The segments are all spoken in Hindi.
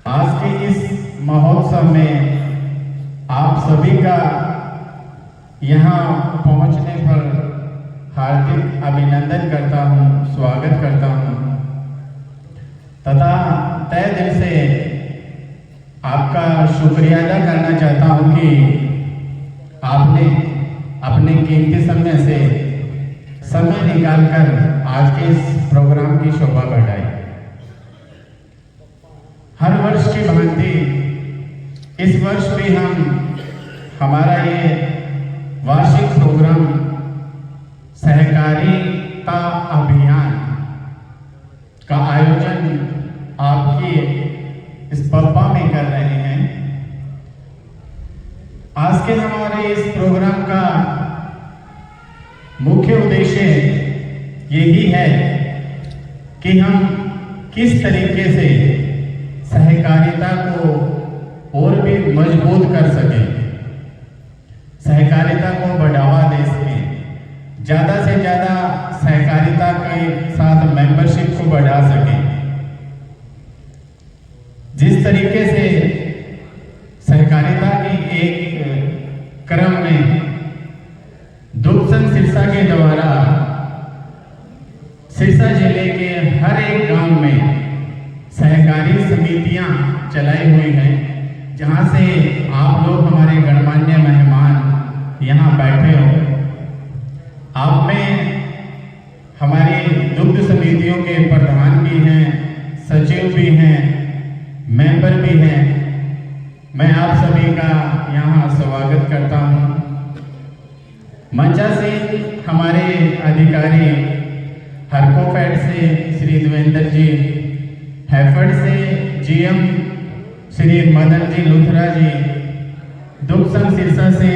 आज के इस महोत्सव में आप सभी का यहाँ पहुँचने पर हार्दिक अभिनंदन करता हूँ, स्वागत करता हूँ तथा तहे दिल से आपका शुक्रिया अदा करना चाहता हूँ कि आपने अपने कीमती समय से समय निकालकर आज के इस प्रोग्राम की शोभा बढ़ाई। हर वर्ष की भांति इस वर्ष भी हमारा ये वार्षिक प्रोग्राम सहकारिता अभियान का आयोजन आपकी इस पब्बा में कर रहे हैं। आज के हमारे इस प्रोग्राम का मुख्य उद्देश्य यही है कि हम किस तरीके से सहकारिता को और भी मजबूत कर सकें, सहकारिता को बढ़ावा दे सकें, ज़्यादा से ज़्यादा सहकारिता के साथ मेंबरशिप को बढ़ा सकें। जिस तरीके से सहकारिता की एक क्रम में दुग्ध संघ सिरसा के द्वारा सिरसा जिले के हर एक गांव में सहकारी समितियां चलाई हुई हैं, जहां से आप लोग हमारे गणमान्य मेहमान यहां बैठे हो। आप में हमारी दुग्ध समितियों के प्रधान भी हैं, सचिव भी हैं, मेंबर भी हैं। मैं आप सभी का यहां स्वागत करता हूं। मंचा से हमारे अधिकारी हरकोफेड से श्री देवेंद्र जी, हैफर्ड से जीएम श्री मदन जी लुथरा जी, दुग्ध संघ सिरसा से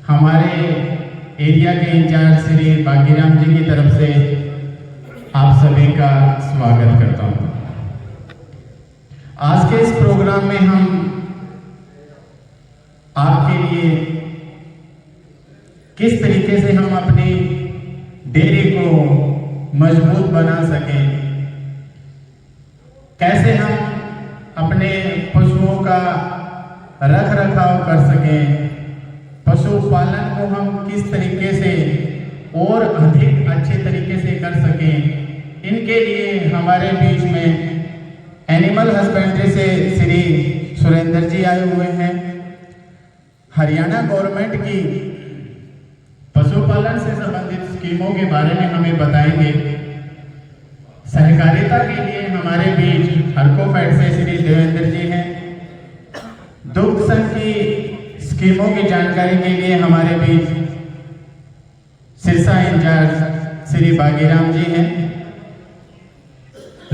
हमारे एरिया के इंचार्ज श्री बागीराम जी की तरफ से आप सभी का स्वागत करता हूं। आज के इस प्रोग्राम में हम आपके लिए किस तरीके से हम अपनी डेयरी को मजबूत बना सकें, कैसे हम अपने पशुओं का रख रखाव कर सकें, पशुपालन को हम किस तरीके से और अधिक अच्छे तरीके से कर सकें, इनके लिए हमारे बीच में एनिमल हस्बेंड्री से श्री सुरेंद्र जी आए हुए हैं। हरियाणा गवर्नमेंट की पशुपालन से संबंधित स्कीमों के बारे में हमें बताएंगे। सहकारिता के लिए हमारे बीच हरकोफेड से श्री देवेंद्र जी हैं। दुग्ध संघ की स्कीमों की जानकारी के लिए हमारे बीच सिरसा इंचार्ज श्री बागीराम जी हैं।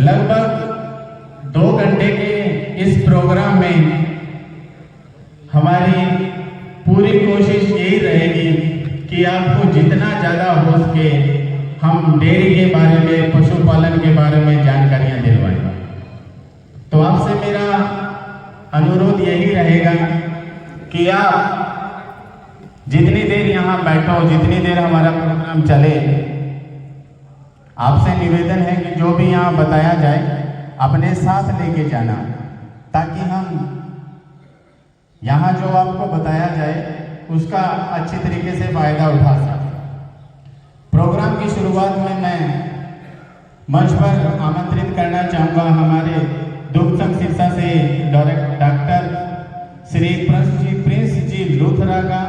लगभग 2 घंटे के इस प्रोग्राम में हमारी पूरी कोशिश यही रहेगी कि आपको जितना ज़्यादा हो सके हम डेयरी के बारे में, पशुपालन के बारे में जानकारियां दिलवाएं। तो आपसे मेरा अनुरोध यही रहेगा कि आप जितनी देर यहाँ बैठो, जितनी देर हमारा प्रोग्राम चले, आपसे निवेदन है कि जो भी यहाँ बताया जाए अपने साथ लेके जाना, ताकि हम यहाँ जो आपको बताया जाए उसका अच्छे तरीके से फायदा उठा सकें। प्रोग्राम की शुरुआत में मैं मंच पर आमंत्रित करना चाहूँगा हमारे दुग्ध संघ सिरसा से डॉक्टर श्री प्रिंस जी लुथरा का,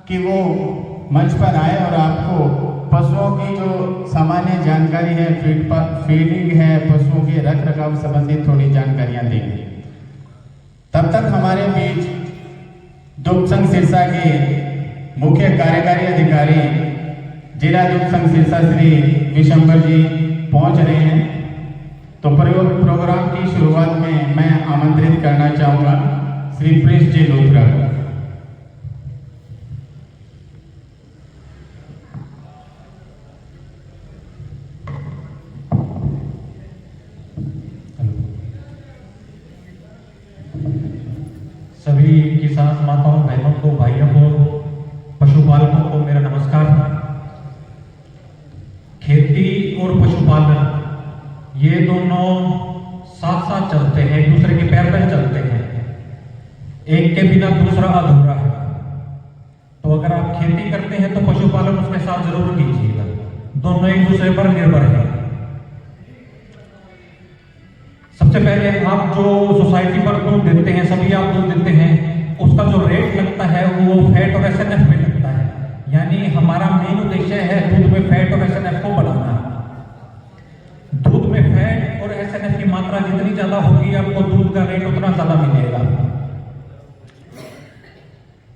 कि वो मंच पर आए और आपको पशुओं की जो सामान्य जानकारी है, फीडिंग है, पशुओं के रख रखाव संबंधित थोड़ी जानकारियाँ देंगे। तब तक हमारे बीच दुग्ध संघ सिरसा के मुख्य कार्यकारी अधिकारी जिला दुग्ध संघ सिरसा श्री विशंबर जी पहुंच रहे हैं। तो प्रोग्राम की शुरुआत में मैं आमंत्रित करना चाहूँगा श्री प्रिंस जी लुथरा को। सभी किसान माताओं, बहनों को, भाइयों को, पशुपालकों को मेरा नमस्कार। खेती और पशुपालन ये दोनों साथ साथ चलते हैं। एक के बिना दूसरा अधूरा है। तो अगर आप खेती करते हैं तो पशुपालन उसके साथ जरूर कीजिएगा, दोनों एक दूसरे पर निर्भर है। सबसे पहले आप जो सोसाइटी पर दूध देते हैं, सभी आप दूध देते हैं, उसका जो रेट लगता है वो फैट और एसएनएफ में लगता है। यानी हमारा मेन उद्देश्य है दूध में फैट और एसएनएफ को बढ़ाना। दूध में फैट और एसएनएफ की मात्रा जितनी ज्यादा होगी आपको दूध का रेट उतना ज्यादा मिलेगा।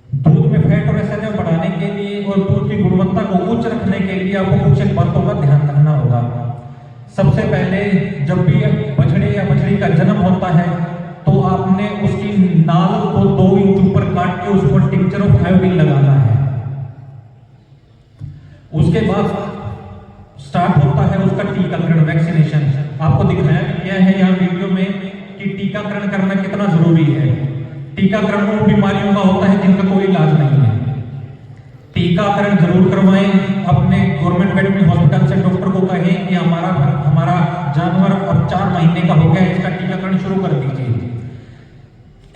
दूध में फैट और एसएनएफ बढ़ाने के लिए और दूध की गुणवत्ता को उच्च रखने के लिए आपको कुछ एक बातों का ध्यान रखना होगा। सबसे पहले जब भी बछड़े या बछड़ी का जन्म होता है तो आपने उसकी नाल को 2 इंच ऊपर काट के उस पर टिंचर ऑफ आयोडीन लगाना है। उसके बाद स्टार्ट होता है उसका टीकाकरण, वैक्सीनेशन। आपको दिखाया गया है यहाँ वीडियो में कि टीकाकरण करना कितना जरूरी है। टीकाकरण उन बीमारियों का होता है जिनका कोई इलाज नहीं है। टीकाकरण जरूर करवाएं। अपने गवर्नमेंट वेटरनरी हॉस्पिटल से डॉक्टर को कहें कि हमारा जानवर अब 4 महीने का हो गया, इसका टीकाकरण शुरू कर दीजिए।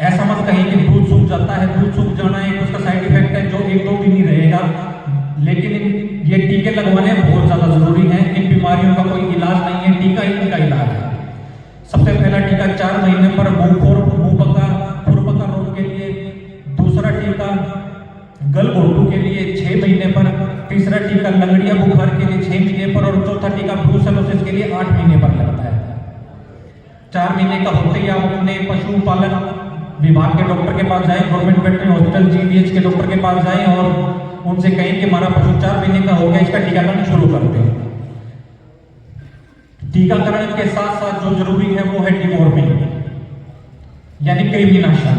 ऐसा मत कहें कि दूध सूख जाता है। दूध सूख जाना एक उसका साइड इफेक्ट है जो 1-2 दिन ही रहेगा, लेकिन ये टीके लगवाने बहुत ज्यादा जरूरी है। इन बीमारियों का कोई इलाज नहीं है, टीका ही इनका इलाज है। सबसे पहला टीका 4 महीने पर मुंह पका रोग के लिए, दूसरा टीका गलघोटू के लिए 6 महीने पर, तीसरा टीका लंगड़िया बुखार के लिए 6 महीने पर और चौथा टीका ब्रूसेलोसिस के लिए 8 महीने पर लगता है। 4 महीने का होते ही आप अपने पशुपालन विभाग के डॉक्टर के पास जाएं, गवर्नमेंट वेटरनरी हॉस्पिटल जीवीएच के डॉक्टर के पास जाएं और उनसे कहें कि हमारा पशु 4 महीने का हो गया, इसका टीकाकरण शुरू करते हैं। टीकाकरण के साथ साथ जो जरूरी है वो है डिवॉर्मिंग यानी कृमिनाशन।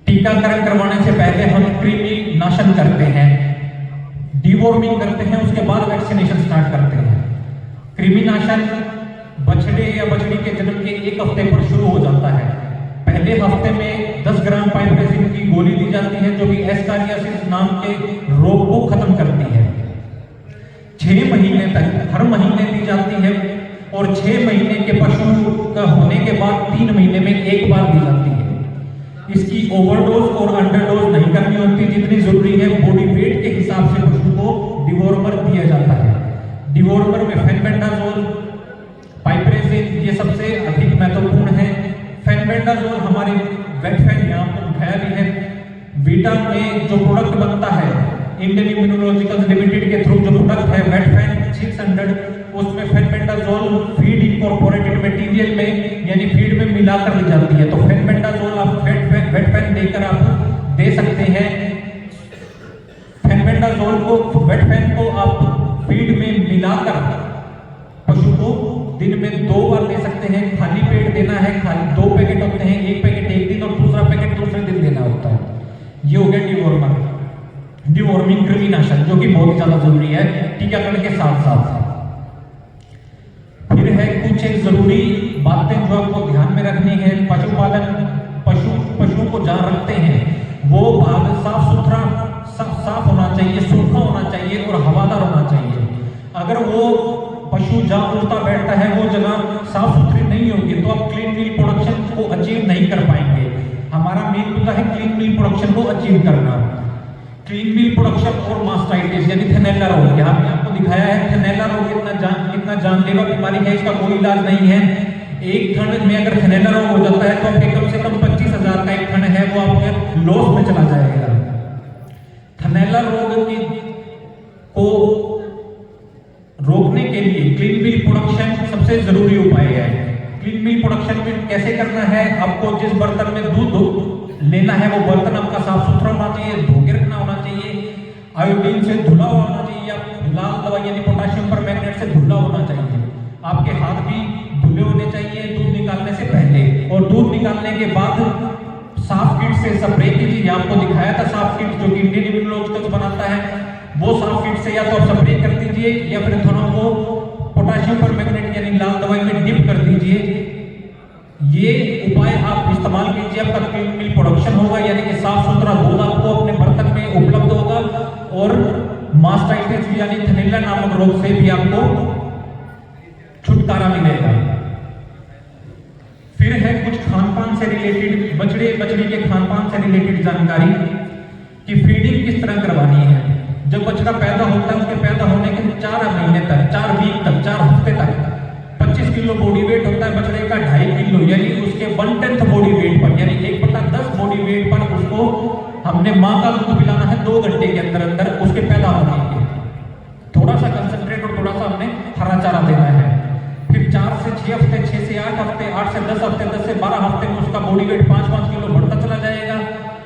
टीकाकरण करवाने से पहले हम कृमि नाशन करते हैं, डिवॉर्मिंग करते हैं, उसके बाद वैक्सीनेशन स्टार्ट करते हैं। कृमिनाशन बछड़े या बछड़ी के जन्म के 1 हफ्ते पर शुरू हो जाता है। पहले हफ्ते में 10 ग्राम पाइपरेसिन की गोली दी जाती है जो कि एस्कारियासिस नाम के रोग को खत्म करती है। 6 महीने तक हर महीने दी जाती है और 6 महीने के पशु का होने के बाद 3 महीने में 1 बार दी जाती है। इसकी ओवरडोज और अंडरडोज नहीं करनी होती, जितनी जरूरी है बॉडी वेट के हिसाब से पशु को डिवॉर्मर दिया जाता है। डिवॉर्मर में फेनबेंडाजोल, पाइपरेसिन ये सबसे अधिक महत्वपूर्ण है। फेनबेंडाजोल हमारे वेटफेन यहाँ पर दिखाया भी है। वीटा में जो प्रोडक्ट बनता है इंडियन इम्यूनोलॉजिकल लिमिटेड के थ्रू जो प्रोडक्ट है वेटफेन 600, उसमें फेनबेंडाजोल फीड इनकॉर्पोरेटेड मटेरियल में यानी फीड में मिलाकर दी जाती है। तो फेनबेंडाजोल आप वेटफेन देकर आप दे सकते हैं। फेनबेंडाजोल को वेटफेन को आप फीड में मिलाकर पशु को दिन में 2 बार दे सकते हैं। खाली पेट देना है, खाली 2 पैकेट होते हैं, 1 पैकेट एक दिन और दूसरा पैकेट दूसरे दिन देना होता है। ये हो गया डिवॉर्मर, डिवॉर्मिंग कृमिनाशन जो कि बहुत ज्यादा जरूरी है टीकाकरण के साथ साथ। फिर है कुछ एक जरूरी बातें जो आपको ध्यान में रखनी है। पशुपालन पशुओं को जहां रखते हैं वो भाग साफ सुथरा साफ होना चाहिए, सूखा होना चाहिए और हवादार होना चाहिए। अगर वो पशु जहां उड़ता बैठता है वो जगह साफ सुथरी नहीं होगी तो आप क्लीन मिल्क प्रोडक्शन को अचीव नहीं कर पाएंगे। हमारा मेन मुद्दा है क्लीन मिल्क प्रोडक्शन को अचीव करना। क्लीन मिल्क प्रोडक्शन और मास्टाइटिस यानी थनैला रोग, यहाँ पे आपको दिखाया है थनैला रोग इतना जानलेवा बीमारी है, इसका कोई इलाज नहीं है। एक थन में अगर थनैला रोग हो जाता है तो आपके कम से कम 25,000 का एक थन है वो आपके लॉस में चला जाएगा। थनैला रोग को रोकने के लिए क्लीन मिल्क प्रोडक्शन सबसे जरूरी उपाय है। क्लीन मिल्क प्रोडक्शन में कैसे करना है, आपको जिस बर्तन में दूध लेना है वो बर्तन आपका साफ सुथरा होना चाहिए, धो के रखना होना चाहिए, आयोडीन से धुला होना चाहिए, या लाल दवाई यानी पोटाशियम परमैंगनेट से धुला होना चाहिए। आपके हाथ भी धुले होने चाहिए दूध निकालने से पहले, और दूध निकालने के बाद साफ किट से स्प्रे कीजिए। आपको दिखाया था साफ किट जो कि इंडियन इम्यूनोलॉजिकल बनाता है, वो साफ किट से या तो आप स्प्रे कर दीजिए या फिर थनों को पोटाशियम परमैंगनेट यानी लाल दवाई में डिप कर दीजिए। ये उपाय आप इस्तेमाल कीजिए, आपका क्लीन मिल्क प्रोडक्शन होगा यानी कि साफ सुथरा दूध आपको अपने बर्तन में उपलब्ध होगा और मास्टाइटिस यानी थनैला नामक रोग से भी आपको छुटकारा मिलेगा। फिर है कुछ खान-पान से रिलेटेड, बछड़ी के खान-पान से रिलेटेड जानकारी कि फीडिंग किस तरह करवानी है। जब बछड़ा पैदा होता है, उसके पैदा होने के 4 महीने तक, 4 वीक तक, 4 हफ्ते तक 25 किलो बॉडी वेट होता है बछड़े का, 2.5 किलो यानी उसके 1/10 बॉडी वेट पर, यानी 1/10 बॉडी वेट पर उसको हमने माँ का दूध पिलाना है 2 घंटे के अंदर अंदर उसके पैदा होने के। थोड़ा सा कंसंट्रेट और थोड़ा सा हमने हरा चारा देना है। फिर 4 से 6 हफ्ते, 6 से 8 हफ्ते, 8 से 10 हफ्ते, 10 से 12 हफ्ते में उसका बॉडी वेट 5-5 किलो बढ़ता चला जाएगा,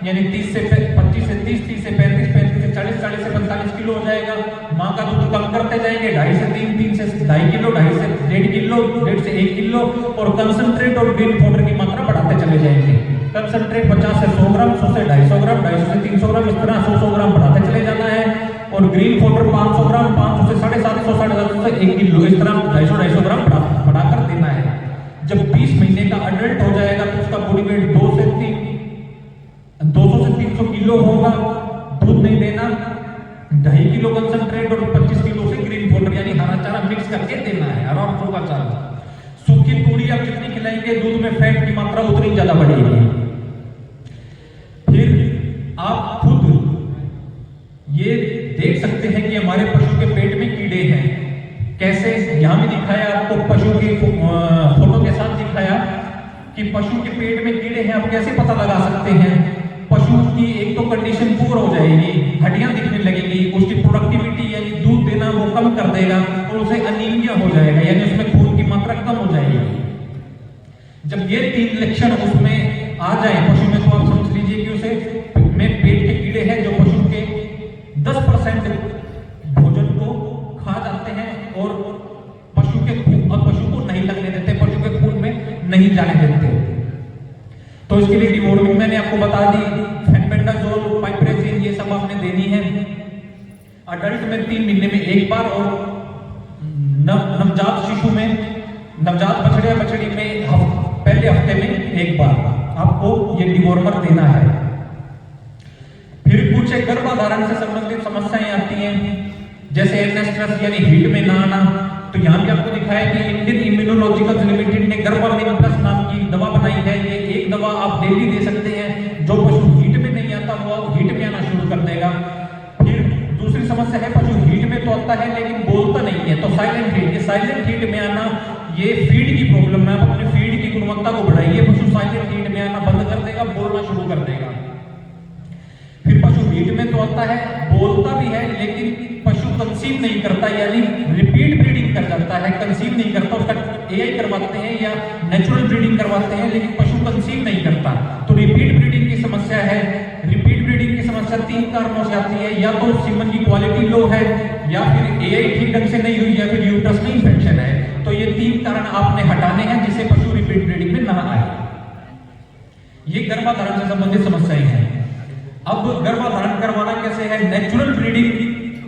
यानी 30 से 25 से 30, 30 से 35, 35 से 40, 40 से 45 किलो हो जाएगा। माँ का दूध कम करते जाएंगे, 2.5 से 3, 3 से 2.5 किलो, 2.5 से 1.5 किलो, 1.5 से 1 किलो, और कंसंट्रेट और ग्रीन पाउडर की मात्रा बढ़ाते चले जाएंगे। कंसंट्रेट 50 से 100 ग्राम, 100 से 250 ग्राम, 250 से 300 ग्राम, इस तरह 100 ग्राम बढ़ाते चले जाना है। और ग्रीन पाउडर 500 ग्राम, 500 से 750, 750 से 1 किलो, इस तरह 250 ग्राम बढ़ाकर देना है। जब 20 महीने का अडल्ट हो जाएगा तो उसका बॉडी वेट 200 से 300 किलो होगा। दूध नहीं देना, 2.5 किलो कंसंट्रेट और 25 किलो से ग्रीन पाउडर यानी हरा चारा मिक्स करके देना है, हरा और सूखा चारा। सूखी तूड़ी आप जितनी खिलाएंगे दूध में फैट की मात्रा उतनी ज्यादा बढ़ेगी। फिर आप खुद ये देख सकते हैं कि हमारे पशु के पेट में कीड़े हैं। कैसे, यहां भी दिखाया आपको, पशु की फोटो के साथ दिखाया कि पशु के पेट में कीड़े हैं। आप कैसे पता लगा सकते हैं? पशु की एक तो कंडीशन पुअर हो जाएगी, हड्डियां दिखने लगेगी, उसकी प्रोडक्टिविटी यानी दूध देना वो कम कर देगा और उसे अनीमिया हो जाएगा, यानी उसमें खून की मात्रा कम हो जाएगी। जब ये 3 लक्षण उसमें आ जाए पशु में, तो आप समझ लीजिए कि उसे में पेट के कीड़े हैं जो पशु के 10% भोजन को खा जाते हैं और पशु को नहीं लगने देते, पशु के खून में नहीं जाने देते। तो इसके लिए डिवॉर्मिंग मैंने आपको बता दी, फेनबेंडाजोल, पाइपरेजिन, ये सब आपने देनी है। अडल्ट में 3 महीने में 1 बार और नवजात शिशु में, नवजात बछड़े या बछड़ी में पहले हफ्ते में 1 बार आपको ये डिवॉर्मर देना है। फिर कुछ गर्भाधारण से संबंधित समस्याएं आती हैं, जैसे एनेस्ट्रस यानी हीट में ना आना। तो यहाँ भी आपको दिखाया कि इंडियन इम्यूनोलॉजिकल लिमिटेड ने गर्भामिन प्लस नाम की दवा बनाई है। ये एक दवा आप डेली दे सकते हैं। जो पशु हीट में नहीं आता वो हीट में आना शुरू कर देगा। फिर दूसरी समस्या है, पशु हीट में तो आता है लेकिन बोलता नहीं है, तो साइलेंट हीट। ये साइलेंट हीट में आना ये फीड की प्रॉब्लम है। आप अपनी फीड की गुणवत्ता को बढ़ाइए, पशु साइलेंट हीट में आना बंद कर देगा, बोलना शुरू कर देगा। फिर पशु हीट में तो आता है, बोलता भी है, लेकिन पशु कंसीव नहीं करता, यानी रिपीट ब्रीडिंग कर जाता है, कंसीव नहीं करता। उसका एआई करवाते हैं या नेचुरल ब्रीडिंग करवाते हैं, लेकिन पशु कंसीव नहीं करता। तो रिपीट ब्रीडिंग की समस्या है। रिपीट ब्रीडिंग की समस्या 3 कारणों से आती है, या तो सीमन की क्वालिटी लो है, या फिर एआई ठीक ढंग से नहीं हुई, या फिर यूट्रस में इंफेक्शन है। तो ये 3 कारण आपने हटाने हैं जिससे पशु रिपीट ब्रीडिंग में ना आए। ये गर्भाधारण से संबंधित समस्याएं हैं। अब गर्भाधारण करवाना कैसे है? नेचुरल ब्रीडिंग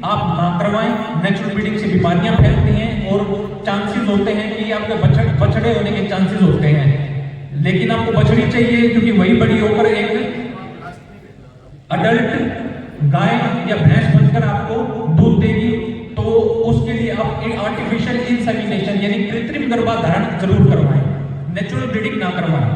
आप ना करवाएं। नेचुरल ब्रीडिंग से बीमारियां फैलती हैं और चांसेस होते हैं कि आपके बछड़े होने के चांसेस होते हैं। लेकिन आपको बछड़ी चाहिए क्योंकि वही बड़ी होकर एक अडल्ट गाय या भैंस बनकर आपको दूध देगी। तो उसके लिए आप एक आर्टिफिशियल इंसेमिनेशन यानी कृत्रिम गर्भाधारण जरूर करवाएं, नेचुरल ब्रीडिंग ना करवाएं।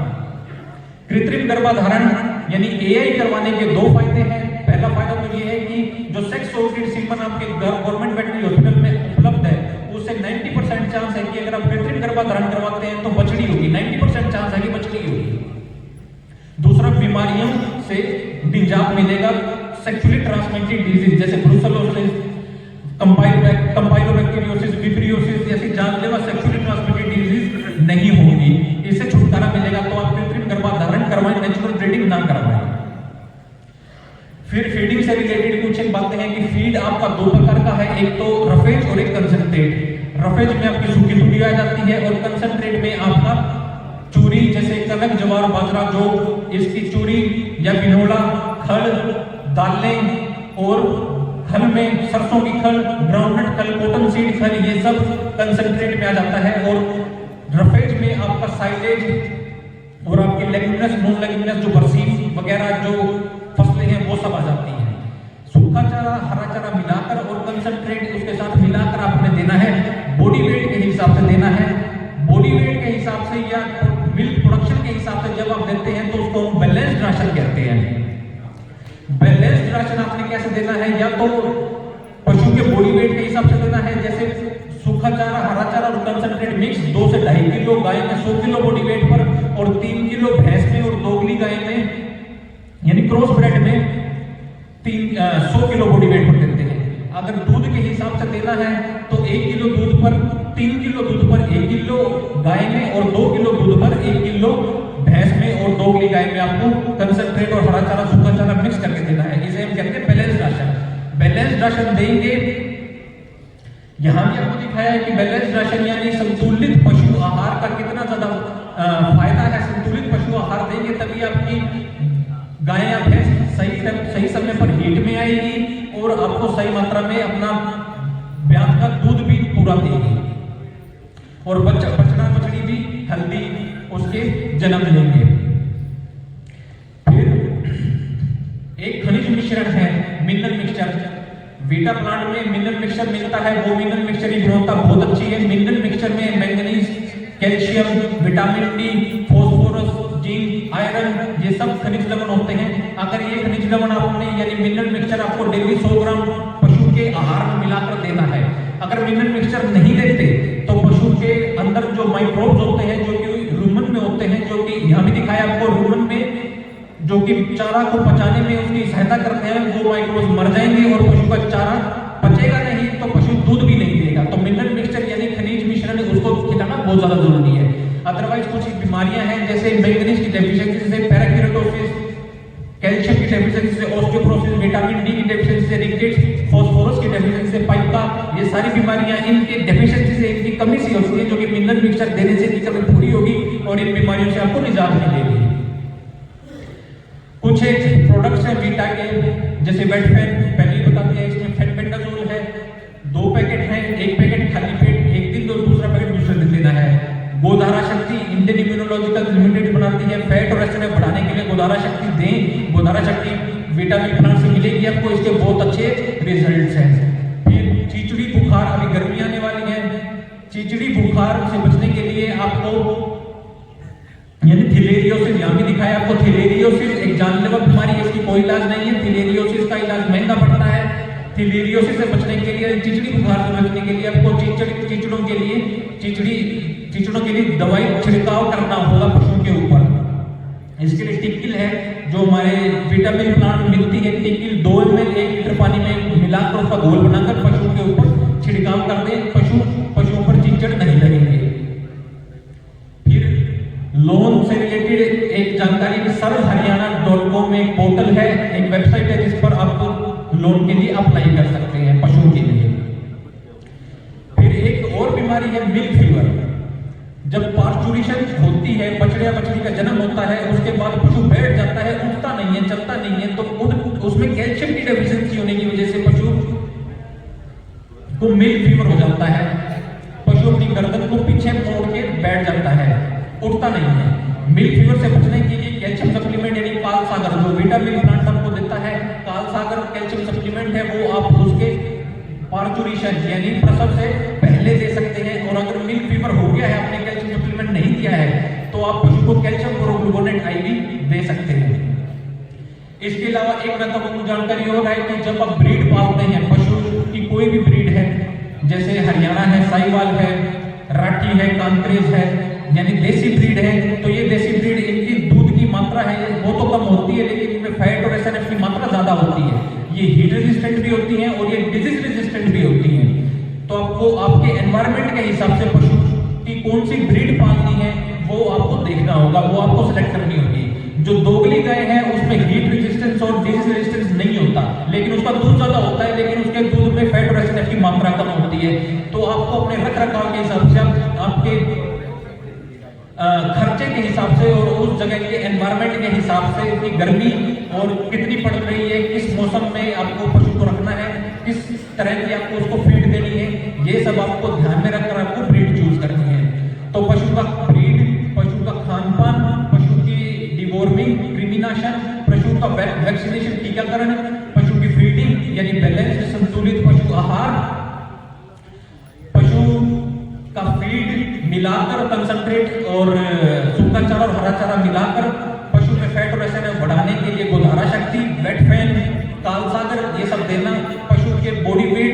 कृत्रिम गर्भाधारण यानी एआई करवाने के 2 फायदे हैं। पहला फायदा तो ये है कि जो सेक्स सॉर्टेड सीमन आपके गवर्नमेंट वेटरनरी हॉस्पिटल में उपलब्ध है, उससे 90% चांस है कि अगर आप कृत्रिम गर्भाधारण करवाते हैं तो बछड़ी होगी। 90% चांस है कि बछड़ी होगी। दूसरा, बीमारियों से निजात मिलेगा। सेक्सुअली ट्रांसमिटेड डिजीज जैसे ब्रुसेलोसिस, कंपाइलोबैक्टीरियोसिस, विब्रियोसिस जैसी जानलेवा सेक्सुअली ट्रांसमिटेड डिजीज नहीं होगी। इससे छुटकारा मिलेगा। तो आप कृत्रिम गर्भाधारण करवाएं, नेचुरल ब्रीडिंग ना करवाएं। फिर फीडिंग से रिलेटेड कुछ एक बातें हैं कि फीड आपका 2 प्रकार का है, एक तो रफेज और एक कंसंट्रेट। रफेज में आपकी सूखी तूड़ी आ जाती है और कंसंट्रेट में आपका चूरी जैसे कनक, जवार, बाजरा, जो इसकी चूरी या बिनोला, खल, दालें और खल में सरसों की खल, ग्राउंडनट खल, कॉटन सीड खल, ये सब कंसंट्रेट में आ जाता है। और रफेज में आपका साइलेज और आपके लेग्यूमिनस, नॉन लेग्यूमिनस जो बरसीम वगैरह जो फसलें हैं वो सब आ जाती हैं। सूखा चारा, हरा चारा मिलाकर और कंसंट्रेट उसके साथ मिलाकर आपने देना है। बॉडी वेट के हिसाब से देना है। बॉडी वेट के हिसाब से या मिल्क प्रोडक्शन के हिसाब राशन आपने कैसे देना है, या तो पशु के बॉडी वेट के हिसाब से देना है, जैसे सूखा चारा, हरा चारा और कंसंट्रेट मिक्स 2 से 2.5 किलो गाय में 100 किलो बॉडी वेट पर, और 3 किलो भैंस में और दोगली गाय में यानी क्रॉस ब्रेड में 100 किलो बॉडी वेट पर देते हैं। अगर दूध के हिसाब से देना है तो 1 किलो दूध पर 3 किलो दूध पर 1 किलो गाय में और 2 किलो दूध पर 1 किलो भैंस में और दोगली गाय में आपको कंसंट्रेट और हरा चारा सूखा चारा मिक्स करके देना है। इसे हम कहते हैं बैलेंस राशन। बैलेंस राशन देंगे, यहां भी आपको दिखाया है कि बैलेंस राशन यानी संतुलित पशु आहार का कितना ज्यादा फायदा है। संतुलित पशु आहार देंगे तभी आपकी गाय या भैंस सही समय पर हीट में आएगी और आपको सही मात्रा में अपना ब्याज का दूध भी पूरा देगी, और बछड़ा बछड़ी भी हेल्दी उसके जन्म लेंगे। फिर एक खनिज मिश्रण है मिनरल मिक्सचर। बीटा प्लांट में मिनरल मिक्सचर मिलता है, वो मिनरल मिक्सचर की गुणवत्ता बहुत अच्छी है। मिनरल मिक्सचर में manganese, calcium, vitamin D, phosphorus, zinc, iron, ये सब खनिज लवण होते हैं। अगर ये खनिज लवण आपने यानी मिनरल मिक्सचर आपको डेली 100 ग्राम पशु के आहार में मिलाकर देना है। अगर मिनरल मिक्सचर नहीं देते तो पशु के अंदर जो माइक्रोब्स होते हैं जो कि रुमन में होते हैं, जो कि यहां भी दिखाया आपको, रुमन में जो कि चारा को पचाने में उसकी सहायता करते हैं, वो माइक्रोब्स मर जाएंगे और पशु का चारा पचेगा नहीं तो पशु दूध भी नहीं देगा। तो मिनरल मिक्सचर यानी खनिज मिश्रण उसको खिलाना बहुत ज्यादा जरूरी है। अदरवाइज कुछ बीमारियां हैं जैसे मैंगनीज की डेफिशिएंसी से पैराकिरेटोसिस, कैल्शियम की डेफिशिएंसी से ऑस्टियोपोरोसिस, विटामिन डी की डेफिशिएंसी से रिकेट्स, फास्फोरस की डेफिशिएंसी से पाइका, ये सारी बीमारियां इनके डेफिशिएंसी से, इनकी कमी से होती है, जो कि मिनरल मिक्सचर देने से इनकी कमी पूरी होगी और इन बीमारियों से आपको निजात मिलेगी। कुछ एक प्रोडक्ट्स हैं बीटा के, जैसे वेटफेन, पहले ही बता दिया, इसमें फेनबेंडाजोल है, 2 पैकेट हैं, 1 पैकेट खाली पेट 1 दिन और दूसरा पैकेट दूसरे दिन लेना है। गोधारा शक्ति इंडियन इम्यूनोलॉजिकल लिमिटेड बनाती है, फैट और एसिड बढ़ाने के लिए गोधारा शक्ति दें। गोधारा शक्ति विटामिन प्लांट से मिलेगी आपको, इसके बहुत अच्छे रिजल्ट्स हैं। फिर चिचड़ी बुखार, अभी गर्मी आने वाली है, चिचड़ी बुखार से बचने के लिए आपको यानी थिलेरियोसिस, यहां भी दिखाया आपको, थिलेरियोसिस एक जानलेवा बीमारी है, इसकी कोई इलाज नहीं है। थिलेरियोसिस का इलाज महंगा पड़ता है। थिलेरियोसिस से बचने के लिए, चिचड़ी बुखार से बचने के लिए आपको चिचड़ों के लिए दवाई छिड़काव करना होगा पशु के ऊपर। इसके लिए टिक्किल है जो हमारे विटामिन प्लांट मिलती है, टिक्किल 2 ml 1 लीटर पानी में मिलाकर उसका घोल बनाकर पशु के ऊपर छिड़काव कर दे, पशुओं पर चिचड़ नहीं लगेंगे। फिर लोन से रिलेटेड एक जानकारी की sarvharyana.com में एक पोर्टल है, एक वेबसाइट है जिस पर आप लोन के लिए अप्लाई कर सकते हैं पशुओं के लिए। फिर एक और बीमारी है मिल्क फीवर। जब पार्चुरेशन होती है, बछड़े या बछड़ी का जन्म होता है, उसके बाद पशु बैठ जाता है, उठता नहीं है, चलता नहीं है, तो उसमें कैल्शियम की डेफिशिएंसी होने की वजह से पशु को मिल्क फीवर हो जाता है। पशु अपनी गर्दन को पीछे मोड़ के बैठ जाता है, उठता नहीं है। मिल्क फीवर से बचने के लिए कैल्शियम सप्लीमेंट यानी काल सागर, जो विटामिन प्लांट आपको देता है, काल सागर कैल्शियम सप्लीमेंट है, वो आप उसके पार्चुरेशन यानी प्रसव से पहले दे सकते हैं। और अगर मिल्क फीवर हो गया है, आपने कैल्शियम सप्लीमेंट नहीं दिया है, तो आप पशु को कैल्शियम ग्लूकोनेट IV दे सकते हैं। इसके अलावा एक महत्वपूर्ण जानकारी और है कि जब आप ब्रीड पालते हैं, पशु की कोई भी ब्रीड है, जैसे हरियाणा है, साहिवाल है, राठी है, कांकरेज है, यानी देसी ब्रीड है, तो ये देसी ब्रीड इनकी दूध की मात्रा है वो तो कम होती है, लेकिन इनमें फैट और SNF की मात्रा ज्यादा होती है। ये हीट रेजिस्टेंट भी होती हैं और ये डिजीज रेजिस्टेंट भी होती हैं। तो आपको आपके एनवायरनमेंट के हिसाब से पशु की कौन सी ब्रीड पालनी है वो आपको देखना होगा, वो आपको सेलेक्ट करनी होगी। जो दोगली गाय है उसमें हीट रेजिस्टेंस और डिजीज रेजिस्टेंस नहीं होता, लेकिन उसका दूध ज्यादा होता है, लेकिन उसके दूध में फैट और SNF की मात्रा कम होती है। तो आपको अपने रख रखाव के हिसाब से, आपके खर्चे के हिसाब से और उस जगह के एनवायरनमेंट के हिसाब से कि गर्मी और कितनी पड़ रही है, किस मौसम में आपको पशु को रखना है, किस तरह की आपको उसको फीड देनी है, ये सब आपको ध्यान में रखकर आपको ब्रीड चूज करनी है। तो पशु का ब्रीड, पशु का खानपान, पशु की डिवॉर्मिंग, कृमिनाशन, पशु का वैक्सीनेशन टीकाकरण, पशु की फीडिंग यानी बैलेंस संतुलित पशु आहार, पशु का फीड मिलाकर कंसंट्रेट और सूखा चारा और हरा चारा मिलाकर पशु में फैट और SNF बढ़ाने के लिए गोधारा शक्ति, वेटफेन, काल लाल सागर ये सब देना पशु के बॉडी वेट